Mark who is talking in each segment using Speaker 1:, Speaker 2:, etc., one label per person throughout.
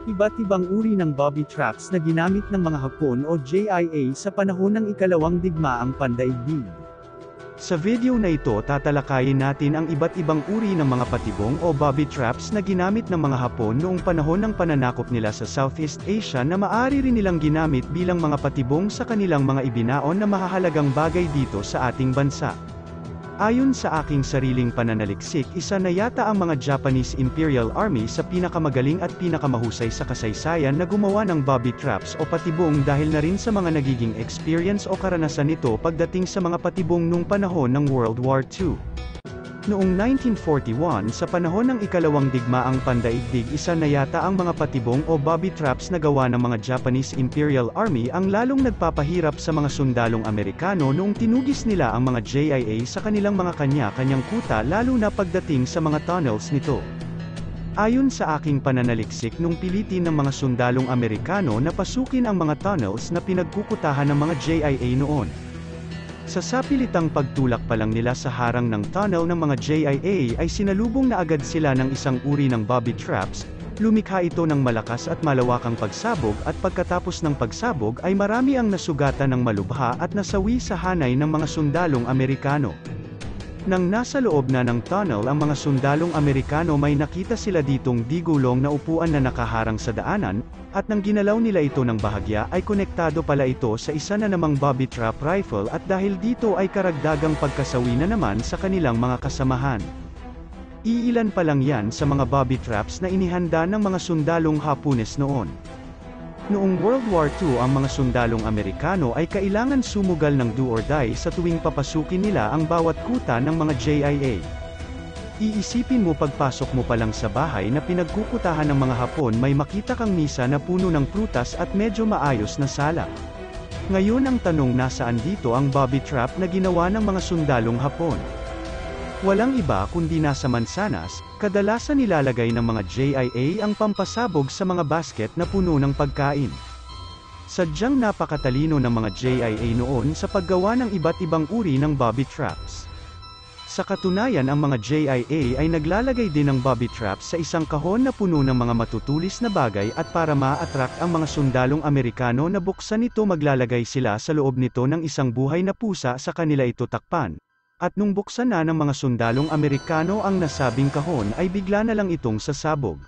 Speaker 1: Iba't ibang uri ng booby traps na ginamit ng mga Hapon o JIA sa panahon ng ikalawang digmaang pandaigdig.
Speaker 2: Sa video na ito tatalakayin natin ang iba't ibang uri ng mga patibong o booby traps na ginamit ng mga Hapon noong panahon ng pananakop nila sa Southeast Asia na maaari rin nilang ginamit bilang mga patibong sa kanilang mga ibinaon na mahahalagang bagay dito sa ating bansa. Ayon sa aking sariling pananaliksik, isa na yata ang mga Japanese Imperial Army sa pinakamagaling at pinakamahusay sa kasaysayan na gumawa ng booby traps o patibong dahil na rin sa mga nagiging experience o karanasan nito pagdating sa mga patibong nung panahon ng World War II. Noong 1941 sa panahon ng ikalawang digmaang pandaigdig, isa na yata ang mga patibong o booby traps na gawa ng mga Japanese Imperial Army ang lalong nagpapahirap sa mga sundalong Amerikano noong tinugis nila ang mga JIA sa kanilang mga kanya-kanyang kuta lalo na pagdating sa mga tunnels nito. Ayon sa aking pananaliksik nung pilitin ng mga sundalong Amerikano na pasukin ang mga tunnels na pinagkukutahan ng mga JIA noon. Sa sapilitang pagtulak pa lang nila sa harang ng tunnel ng mga JIA ay sinalubong na agad sila ng isang uri ng booby traps, lumikha ito ng malakas at malawakang pagsabog at pagkatapos ng pagsabog ay marami ang nasugatan ng malubha at nasawi sa hanay ng mga sundalong Amerikano. Nang nasa loob na ng tunnel ang mga sundalong Amerikano may nakita sila ditong digulong na upuan na nakaharang sa daanan, at nang ginalaw nila ito ng bahagya ay konektado pala ito sa isa na namang booby trap rifle at dahil dito ay karagdagang pagkasawi na naman sa kanilang mga kasamahan. Iilan pa lang yan sa mga booby traps na inihanda ng mga sundalong Hapones noon. Noong World War II ang mga sundalong Amerikano ay kailangan sumugal ng do or die sa tuwing papasukin nila ang bawat kuta ng mga JIA. Iisipin mo pagpasok mo pa lang sa bahay na pinagkukutahan ng mga Hapon may makita kang misa na puno ng prutas at medyo maayos na sala. Ngayon ang tanong, nasaan dito ang booby trap na ginawa ng mga sundalong Hapon? Walang iba kundi nasa mansanas, kadalasan nilalagay ng mga JIA ang pampasabog sa mga basket na puno ng pagkain. Sadyang napakatalino ng mga JIA noon sa paggawa ng iba't ibang uri ng booby traps. Sa katunayan ang mga JIA ay naglalagay din ng booby traps sa isang kahon na puno ng mga matutulis na bagay at para ma-attract ang mga sundalong Amerikano na buksan ito maglalagay sila sa loob nito ng isang buhay na pusa sa kanila ito takpan. At nung buksan na ng mga sundalong Amerikano ang nasabing kahon ay bigla na lang itong sasabog.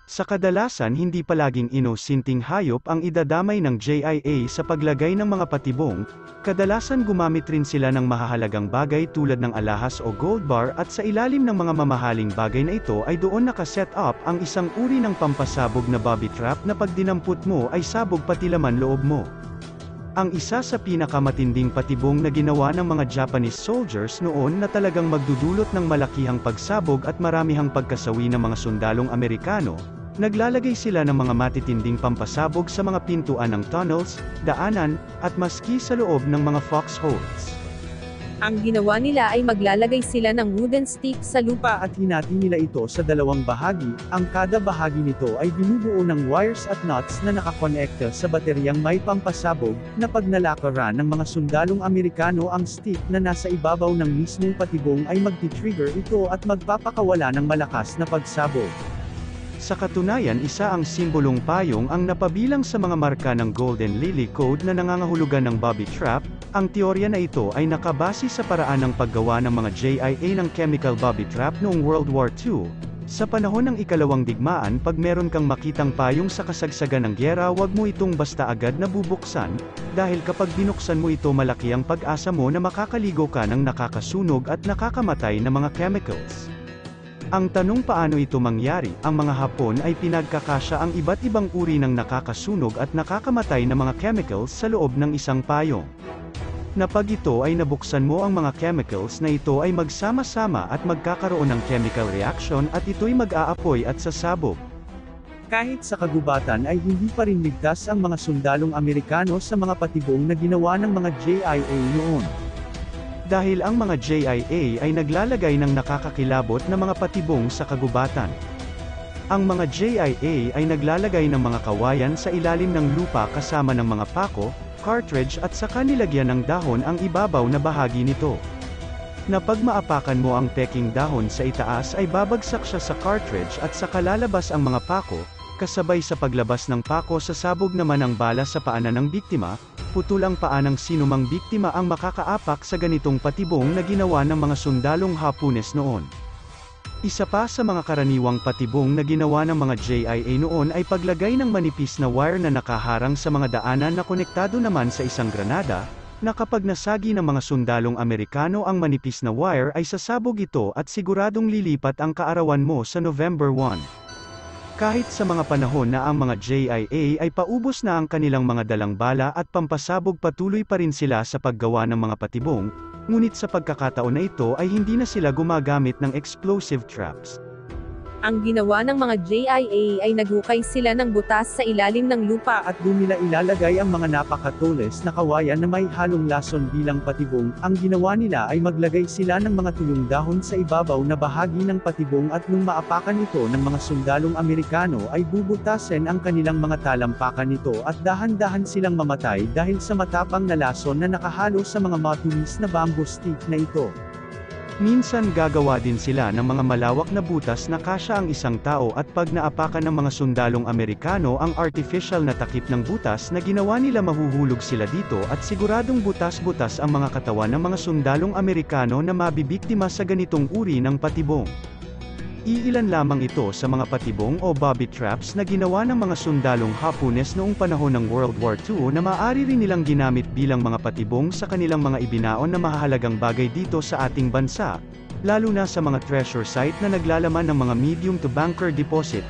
Speaker 2: Sa kadalasan hindi palaging inosinting hayop ang idadamay ng JIA sa paglagay ng mga patibong, kadalasan gumamit rin sila ng mahahalagang bagay tulad ng alahas o gold bar at sa ilalim ng mga mamahaling bagay na ito ay doon nakaset up ang isang uri ng pampasabog na booby trap na pag dinampot mo ay sabog pati laman loob mo. Ang isa sa pinakamatinding patibong na ginawa ng mga Japanese soldiers noon na talagang magdudulot ng malakihang pagsabog at maramihang pagkasawi ng mga sundalong Amerikano, naglalagay sila ng mga matitinding pampasabog sa mga pintuan ng tunnels, daanan, at maski sa loob ng mga foxholes.
Speaker 3: Ang ginawa nila ay maglalagay sila ng wooden stick sa lupa
Speaker 1: At hinati nila ito sa dalawang bahagi, ang kada bahagi nito ay binubuo ng wires at nuts na nakakonekta sa bateryang may pampasabog, na pag nalakaran ng mga sundalong Amerikano ang stick na nasa ibabaw ng mismong patibong ay magti-trigger ito at magpapakawala ng malakas na pagsabog.
Speaker 2: Sa katunayan isa ang simbolong payong ang napabilang sa mga marka ng Golden Lily Code na nangangahulugan ng booby trap. Ang teorya na ito ay nakabase sa paraan ng paggawa ng mga JIA ng chemical booby trap noong World War II. Sa panahon ng ikalawang digmaan pag meron kang makitang payong sa kasagsagan ng gyera wag mo itong basta agad na bubuksan, dahil kapag binuksan mo ito malaki ang pag-asa mo na makakaligo ka ng nakakasunog at nakakamatay na mga chemicals. Ang tanong paano ito mangyari, ang mga Hapon ay pinagkakasya ang iba't ibang uri ng nakakasunog at nakakamatay na mga chemicals sa loob ng isang payong. Na pag ito ay nabuksan mo ang mga chemicals na ito ay magsama-sama at magkakaroon ng chemical reaction at ito'y mag-aapoy at sasabog.
Speaker 1: Kahit sa kagubatan ay hindi pa rin ligtas ang mga sundalong Amerikano sa mga patibong na ginawa ng mga JIA noon.
Speaker 2: Dahil ang mga JIA ay naglalagay ng nakakakilabot na mga patibong sa kagubatan. Ang mga JIA ay naglalagay ng mga kawayan sa ilalim ng lupa kasama ng mga pako, cartridge at saka nilagyan ng dahon ang ibabaw na bahagi nito. Na pag maapakan mo ang peking dahon sa itaas ay babagsak siya sa cartridge at saka lalabas ang mga pako, kasabay sa paglabas ng pako sa sabog naman ang bala sa paanan ng biktima, putol ang paa ng sinumang biktima ang makakaapak sa ganitong patibong na ginawa ng mga sundalong Hapones noon. Isa pa sa mga karaniwang patibong na ginawa ng mga JIA noon ay paglagay ng manipis na wire na nakaharang sa mga daanan na konektado naman sa isang granada, na kapag nasagi ng mga sundalong Amerikano ang manipis na wire ay sasabog ito at siguradong lilipat ang kaarawan mo sa November 1. Kahit sa mga panahon na ang mga JIA ay paubos na ang kanilang mga dalang bala at pampasabog, patuloy pa rin sila sa paggawa ng mga patibong, ngunit sa pagkakataon na ito ay hindi na sila gumagamit ng explosive traps.
Speaker 3: Ang ginawa ng mga JIA ay naghukay sila ng butas sa ilalim ng lupa
Speaker 1: At doon nila ilalagay ang mga napakatulis na kawayan na may halong lason bilang patibong. Ang ginawa nila ay maglagay sila ng mga tuyong dahon sa ibabaw na bahagi ng patibong at nung maapakan ito ng mga sundalong Amerikano ay bubutasin ang kanilang mga talampakan nito at dahan-dahan silang mamatay dahil sa matapang na lason na nakahalo sa mga matulis na bamboo stick na ito.
Speaker 2: Minsan gagawa din sila ng mga malawak na butas na kasya ang isang tao at pag naapakan ng mga sundalong Amerikano ang artificial na takip ng butas na ginawa nila, mahuhulog sila dito at siguradong butas-butas ang mga katawan ng mga sundalong Amerikano na mabibiktima sa ganitong uri ng patibong. Iilan lamang ito sa mga patibong o booby traps na ginawa ng mga sundalong Hapones noong panahon ng World War II na maaari rin nilang ginamit bilang mga patibong sa kanilang mga ibinaon na mahahalagang bagay dito sa ating bansa, lalo na sa mga treasure site na naglalaman ng mga medium to bunker deposit,